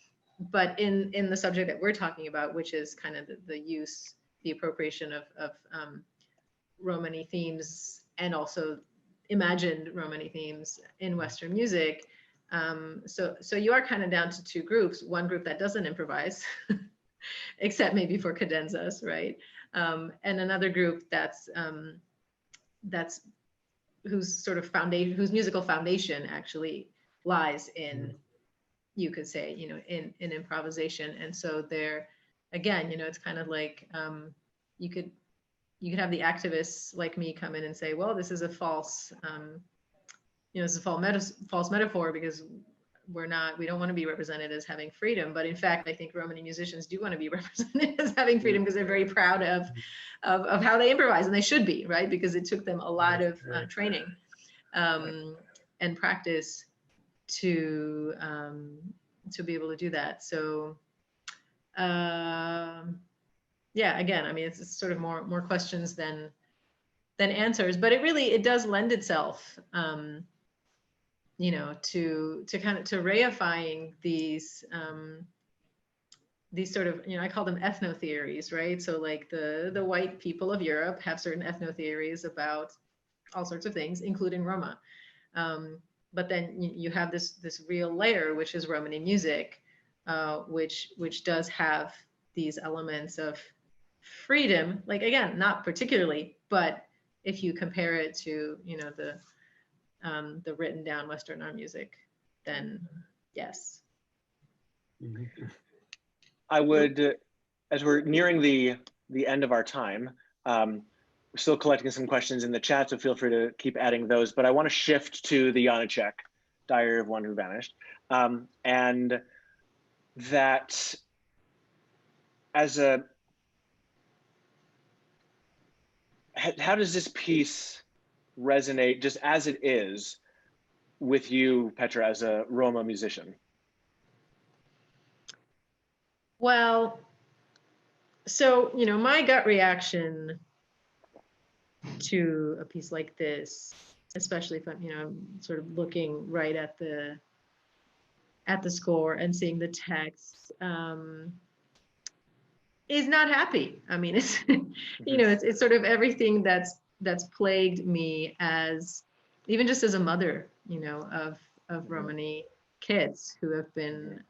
in the subject that we're talking about, which is kind of the appropriation of Romani themes and also imagined Romani themes in Western music. So you are kind of down to two groups, one group that doesn't improvise, except maybe for cadenzas, right? And another group that's whose sort of foundation, whose musical foundation actually lies in, you could say, in improvisation. And so there, again, it's kind of like you could have the activists like me come in and say, well, this is a false, this is a false metaphor because we don't want to be represented as having freedom. But in fact, I think Romani musicians do want to be represented as having freedom because they're very proud of how they improvise, and they should be, right? Because it took them a lot of training and practice to be able to do that. So yeah, again, I mean, it's sort of more questions than answers, but it does lend itself to kind of to reifying these sort of, I call them ethno-theories, right? So like the white people of Europe have certain ethno-theories about all sorts of things, including Roma. But then you have this real layer, which is Romani music, which does have these elements of freedom. Like, again, not particularly, but if you compare it to, the written down Western art music, then yes. I would, as we're nearing the end of our time, we're still collecting some questions in the chat, so feel free to keep adding those, but I want to shift to the Janáček, Diary of One Who Vanished. And that how does this piece resonate just as it is with you, Petra, as a Roma musician? Well, so, my gut reaction to a piece like this, especially if I'm, sort of looking right at the score and seeing the text, is not happy. I mean, it's, it's sort of everything that's plagued me as, even just as a mother, of Romani kids who have been,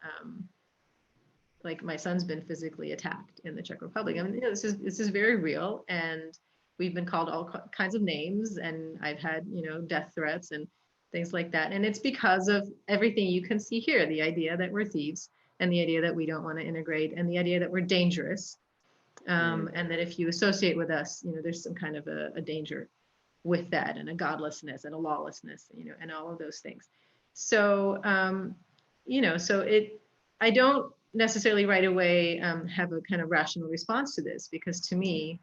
like my son's been physically attacked in the Czech Republic. I mean, this is very real, and we've been called all kinds of names, and I've had, death threats and things like that. And it's because of everything you can see here, the idea that we're thieves, and the idea that we don't want to integrate, and the idea that we're dangerous, and that if you associate with us, there's some kind of a danger with that, and a godlessness and a lawlessness, and all of those things. So, I don't necessarily right away have a kind of rational response to this, because to me,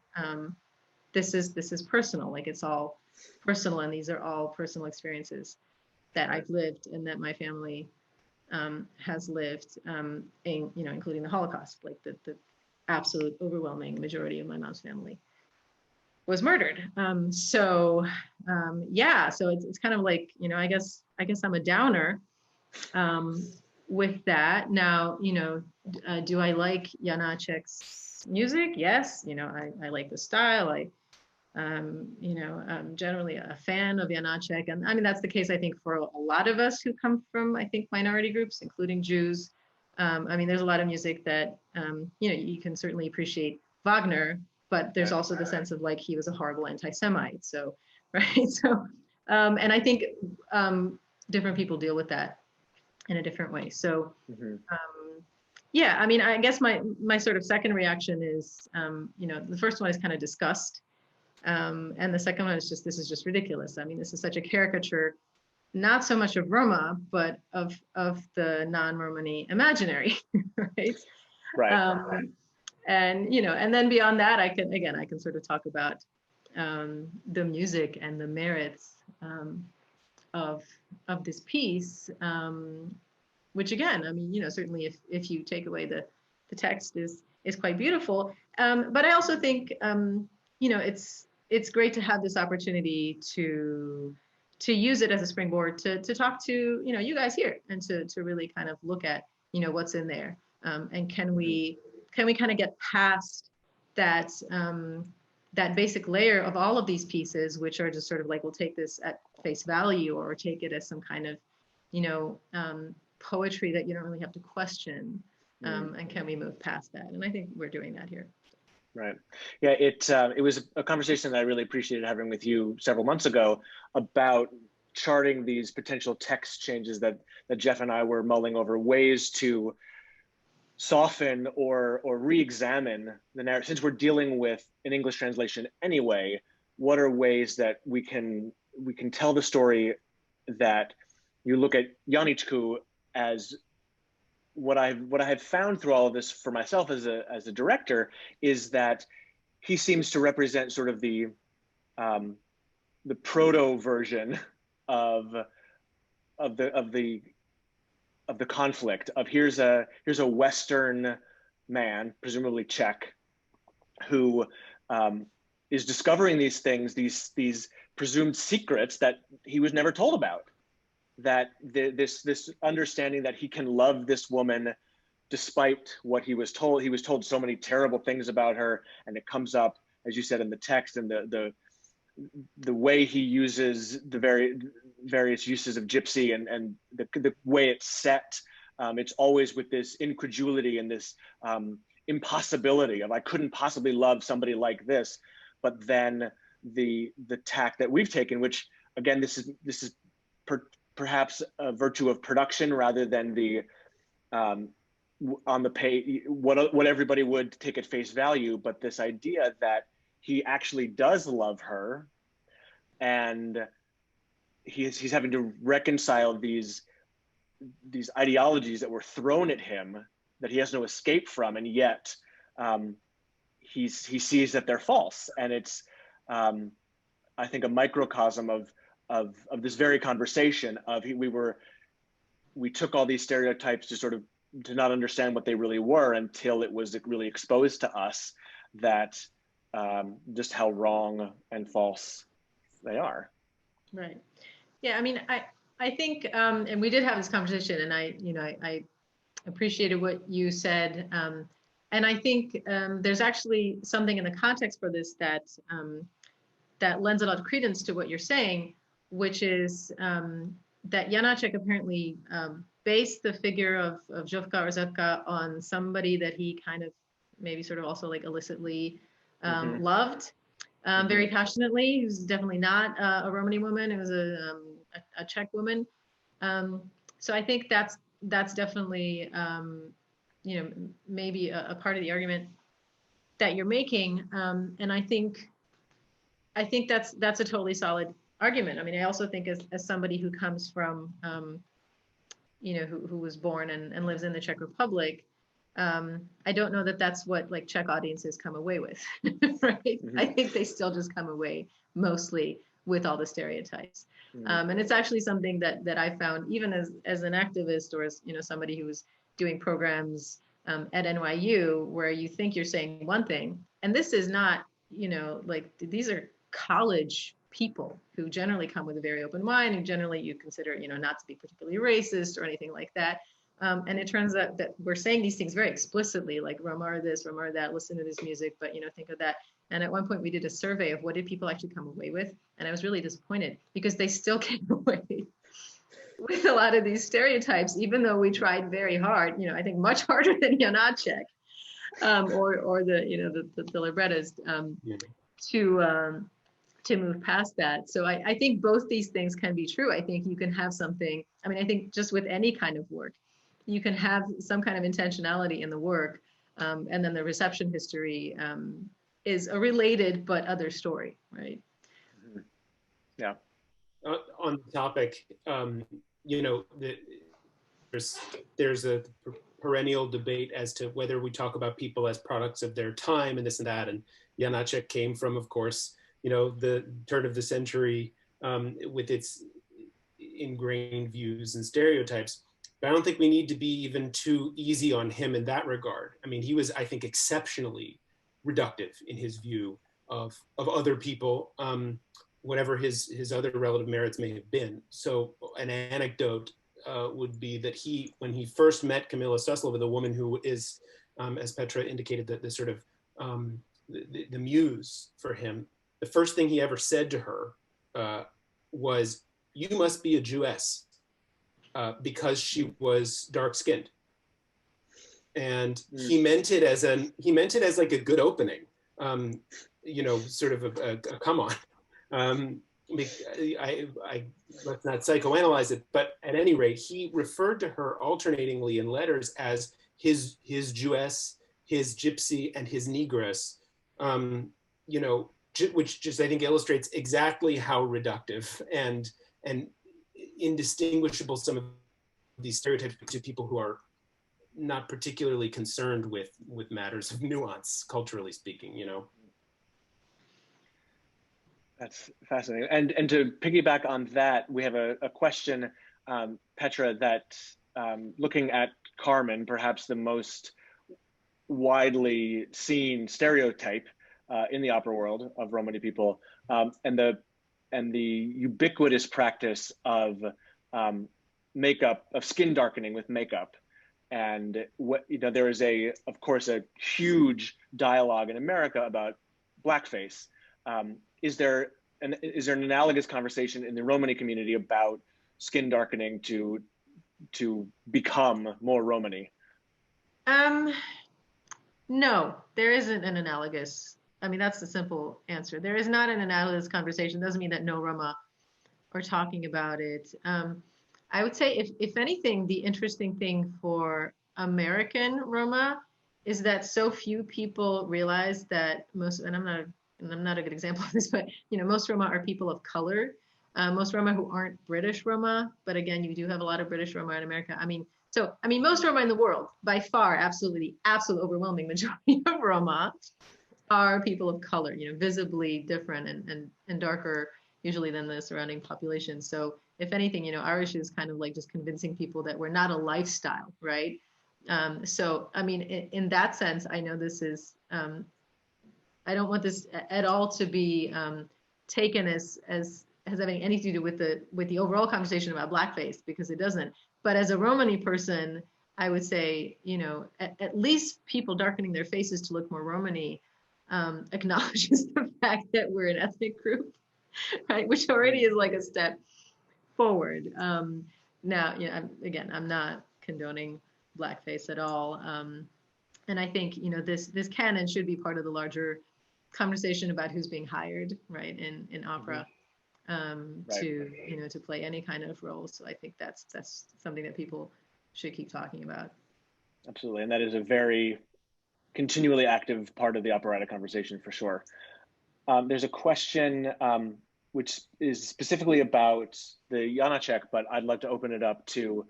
this is personal. Like, it's all personal, and these are all personal experiences that I've lived and that my family has lived, including the Holocaust. Like, the absolute overwhelming majority of my mom's family was murdered. So it's kind of like, I guess I'm a downer with that. Now, do I like Janáček's music? Yes. I like the style. I'm generally a fan of Janáček. And I mean, that's the case, I think, for a lot of us who come from, I think, minority groups, including Jews. I mean, there's a lot of music that, you can certainly appreciate Wagner, but there's also the sense of, like, he was a horrible anti-Semite. So, right. So, and I think different people deal with that in a different way. So, I mean, I guess my sort of second reaction is, the first one is kind of disgust. And the second one is this is just ridiculous. I mean, this is such a caricature, not so much of Roma, but of the non-Romani imaginary, right? Right. And, and then beyond that, I can sort of talk about the music and the merits of this piece, which again, I mean, certainly if you take away the text is quite beautiful. But I also think, it's great to have this opportunity to use it as a springboard to talk to, you guys here, and to really kind of look at, what's in there. And can we kind of get past that that basic layer of all of these pieces, which are just sort of like, we'll take this at face value, or take it as some kind of, poetry that you don't really have to question. And can we move past that? And I think we're doing that here. Right. Yeah, it was a conversation that I really appreciated having with you several months ago about charting these potential text changes that Jeff and I were mulling over, ways to soften or re-examine the narrative. Since we're dealing with an English translation anyway, what are ways that we can tell the story that you look at Janáček as what I have found through all of this for myself as a director is that he seems to represent sort of the proto version of the conflict of here's a Western man, presumably Czech, who is discovering these things, these presumed secrets that he was never told about. That this understanding that he can love this woman despite what he was told. He was told so many terrible things about her, and it comes up, as you said, in the text, and the way he uses the various uses of gypsy and the way it's set. It's always with this incredulity and this impossibility of, I couldn't possibly love somebody like this. But then the tack that we've taken, which again, this is perhaps a virtue of production rather than the on the page what everybody would take at face value, but this idea that he actually does love her, and he's having to reconcile these ideologies that were thrown at him that he has no escape from, and yet he sees that they're false. And it's I think a microcosm of this very conversation of we took all these stereotypes to not understand what they really were until it was really exposed to us that just how wrong and false they are. Right. Yeah. I mean, I think, and we did have this conversation, and I appreciated what you said. And I think there's actually something in the context for this that lends a lot of credence to what you're saying, which is that Janáček apparently based the figure of Zefka or Zefka on somebody that he kind of maybe sort of also like illicitly loved very passionately. Who's definitely not a Romani woman. It was a Czech woman. So I think that's definitely maybe a part of the argument that you're making. And I think that's a totally solid argument. I mean, I also think as somebody who comes from, who was born and lives in the Czech Republic, I don't know that that's what like Czech audiences come away with, right? Mm-hmm. I think they still just come away mostly with all the stereotypes. Mm-hmm. And it's actually something that I found even as an activist or as, somebody who was doing programs at NYU where you think you're saying one thing, and this is not, like these are college people who generally come with a very open mind and generally you consider, not to be particularly racist or anything like that. And it turns out that we're saying these things very explicitly, like Roma are this, Roma are that, listen to this music, but think of that. And at one point we did a survey of what did people actually come away with. And I was really disappointed because they still came away with a lot of these stereotypes, even though we tried very hard, I think much harder than Janáček or the librettos to move past that. So I think both these things can be true. I think you can have something, I think just with any kind of work, you can have some kind of intentionality in the work, and then the reception history is a related but other story, right? Yeah. On the topic, there's a perennial debate as to whether we talk about people as products of their time and this and that. And Janáček came from, of course, the turn of the century with its ingrained views and stereotypes. But I don't think we need to be even too easy on him in that regard. I mean, he was, I think, exceptionally reductive in his view of other people, whatever his other relative merits may have been. So an anecdote would be that when he first met Kamila Suslova, the woman who is, as Petra indicated, the sort of the muse for him, the first thing he ever said to her was, "You must be a Jewess," because she was dark-skinned, and he meant it as like a good opening, sort of a come on. I let's not psychoanalyze it, but at any rate, he referred to her alternatingly in letters as his Jewess, his gypsy, and his negress, which just I think illustrates exactly how reductive and indistinguishable some of these stereotypes to people who are not particularly concerned with matters of nuance, culturally speaking, That's fascinating. And to piggyback on that, we have a question, Petra, that looking at Carmen, perhaps the most widely seen stereotype in the opera world of Romani people, and the ubiquitous practice of makeup, of skin darkening with makeup. And there is of course a huge dialogue in America about blackface. Is there an analogous conversation in the Romani community about skin darkening to become more Romani? No, there isn't an analogous. That's the simple answer. There is not an analogous conversation. Doesn't mean that no Roma are talking about it. I would say, if anything, the interesting thing for American Roma is that so few people realize that I'm not a good example of this, but most Roma are people of color. Most Roma who aren't British Roma, but again, you do have a lot of British Roma in America. Most Roma in the world, by far, absolute overwhelming majority of Roma are people of color, visibly different and darker usually than the surrounding population. So if anything, our issue is kind of like just convincing people that we're not a lifestyle, right? In that sense, I know this is, I don't want this at all to be taken as having anything to do with the overall conversation about blackface, because it doesn't. But as a Romani person, I would say, at least people darkening their faces to look more Romani acknowledges the fact that we're an ethnic group, right? Which already is like a step forward. Now, I'm not condoning blackface at all. And I think, this canon should be part of the larger conversation about who's being hired, right, in opera, to play any kind of role. So I think that's something that people should keep talking about. Absolutely. And that is a very continually active part of the operatic conversation for sure. There's a question which is specifically about the Janáček, but I'd like to open it up to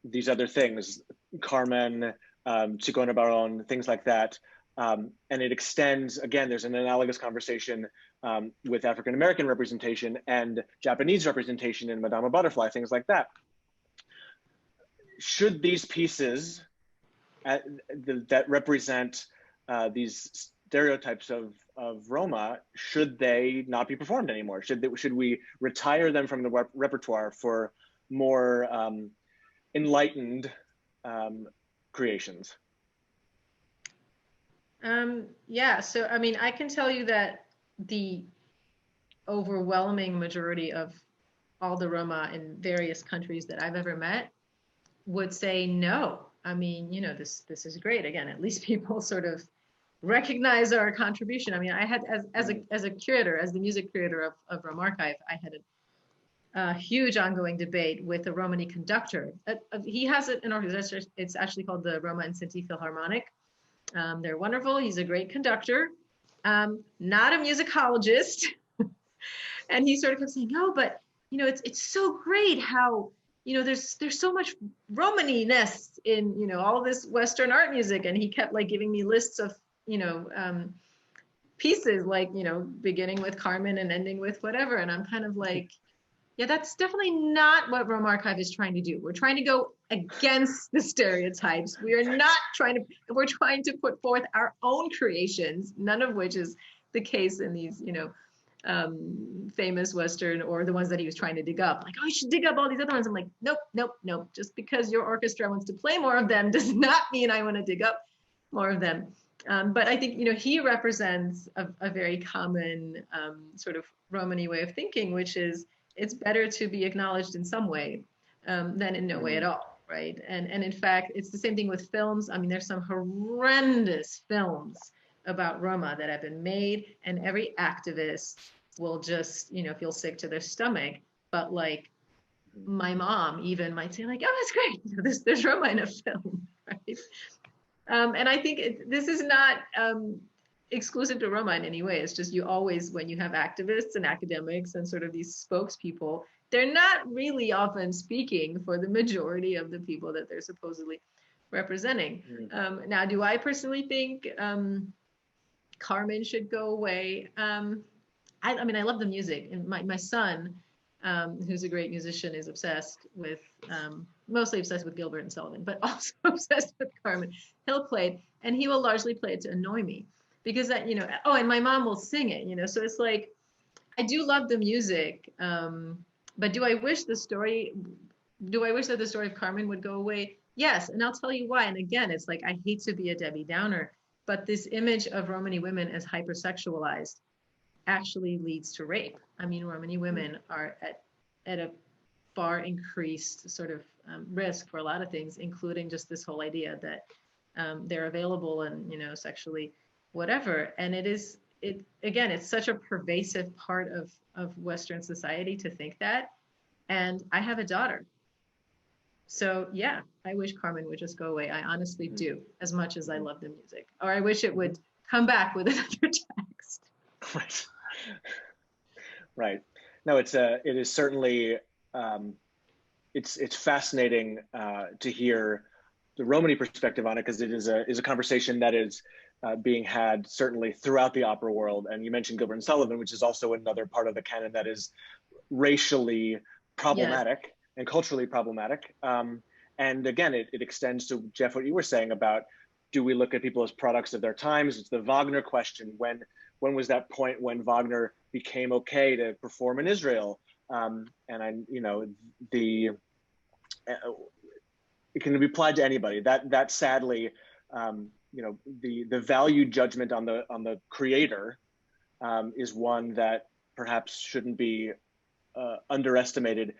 these other things, Carmen, Zigeuner Baron, things like that. And it extends, again, there's an analogous conversation with African-American representation and Japanese representation in Madame Butterfly, things like that. Should these pieces that represent these stereotypes of Roma, should they not be performed anymore? Should we retire them from the repertoire for more enlightened creations? Yeah, so I mean, I can tell you that the overwhelming majority of all the Roma in various countries that I've ever met would say no. I mean, you know, this is great. Again, at least people sort of recognize our contribution. I mean, I had as a curator, as the music curator of Roma Archive, I had a huge ongoing debate with a Romani conductor. He has an organization. It's actually called the Roma and Sinti Philharmonic. They're wonderful. He's a great conductor, not a musicologist. And he sort of kept saying, no, but you know, it's so great how, you know, there's so much Romani-ness in, you know, all this Western art music. And he kept like giving me lists of, you know, pieces like, you know, beginning with Carmen and ending with whatever. And I'm kind of like, yeah, that's definitely not what Roma Archive is trying to do. We're trying to go against the stereotypes. We're trying to put forth our own creations, none of which is the case in these, you know, famous Western, or the ones that he was trying to dig up. Like, oh, you should dig up all these other ones. I'm like, nope, nope, nope. Just because your orchestra wants to play more of them does not mean I want to dig up more of them. But I think, you know, he represents a very common sort of Romani way of thinking, which is it's better to be acknowledged in some way than in no way at all, right? And in fact, it's the same thing with films. I mean, there's some horrendous films about Roma that have been made, and every activist will just, you know, feel sick to their stomach. But like my mom even might say like, oh, that's great, you know, there's Roma in a film, right? And I think this is not exclusive to Roma in any way. It's just you always, when you have activists and academics and sort of these spokespeople, they're not really often speaking for the majority of the people that they're supposedly representing. Now, do I personally think Carmen should go away? I mean, I love the music, and my son, who's a great musician, is obsessed with, mostly obsessed with Gilbert and Sullivan, but also obsessed with Carmen. He'll play it, and he will largely play it to annoy me, because that, you know, oh, and my mom will sing it, you know, so it's like, I do love the music, but do I wish that the story of Carmen would go away? Yes, and I'll tell you why. And again, it's like, I hate to be a Debbie Downer, but this image of Romani women as hypersexualized actually leads to rape. I mean, Romani women are at a far increased sort of risk for a lot of things, including just this whole idea that they're available and, you know, sexually whatever. And again, it's such a pervasive part of Western society to think that. And I have a daughter. So yeah, I wish Carmen would just go away. I honestly do, as much as I love the music. Or I wish it would come back with another text. Right. Right. No, it is certainly, it's fascinating to hear the Romani perspective on it, because it is a conversation that is being had certainly throughout the opera world. And you mentioned Gilbert and Sullivan, which is also another part of the canon that is racially problematic and culturally problematic. And again, it extends to, Jeff, what you were saying about, do we look at people as products of their times? It's the Wagner question. When was that point when Wagner became okay to perform in Israel? And you know, it can be applied to anybody. That sadly, you know, the value judgment on the creator is one that perhaps shouldn't be underestimated,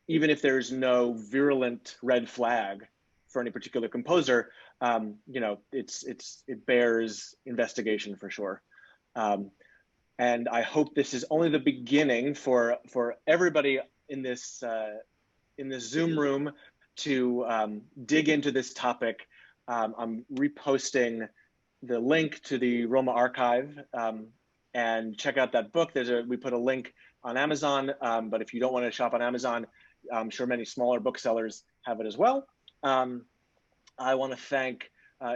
even if there's no virulent red flag for any particular composer. You know, it bears investigation for sure. And I hope this is only the beginning for everybody in this Zoom room to dig into this topic I'm reposting the link to the Roma archive, and check out that book. We put a link on Amazon, but if you don't want to shop on Amazon, I'm sure many smaller booksellers have it as well. I want to thank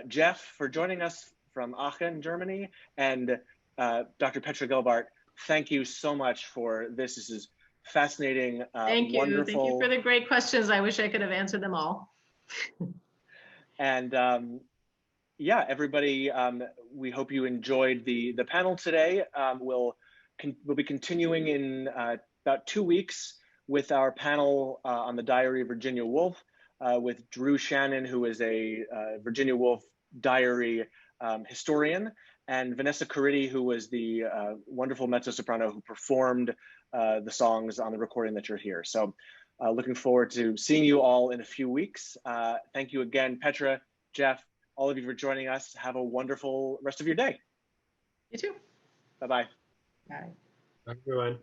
Jeff for joining us from Aachen, Germany, and Dr. Petra Gelbart. Thank you so much for this. This is fascinating, Thank you. wonderful. Thank you for the great questions. I wish I could have answered them all. And yeah, everybody, we hope you enjoyed the panel today. We'll be continuing in about 2 weeks with our panel on the Diary of Virginia Woolf with Drew Shannon, who is a Virginia Woolf diary historian, and Vanessa Caridi, who was the wonderful mezzo-soprano who performed the songs on the recording that you're here. So looking forward to seeing you all in a few weeks. Thank you again, Petra, Jeff, all of you for joining us. Have a wonderful rest of your day. You too. Bye-bye. Bye. Bye, everyone.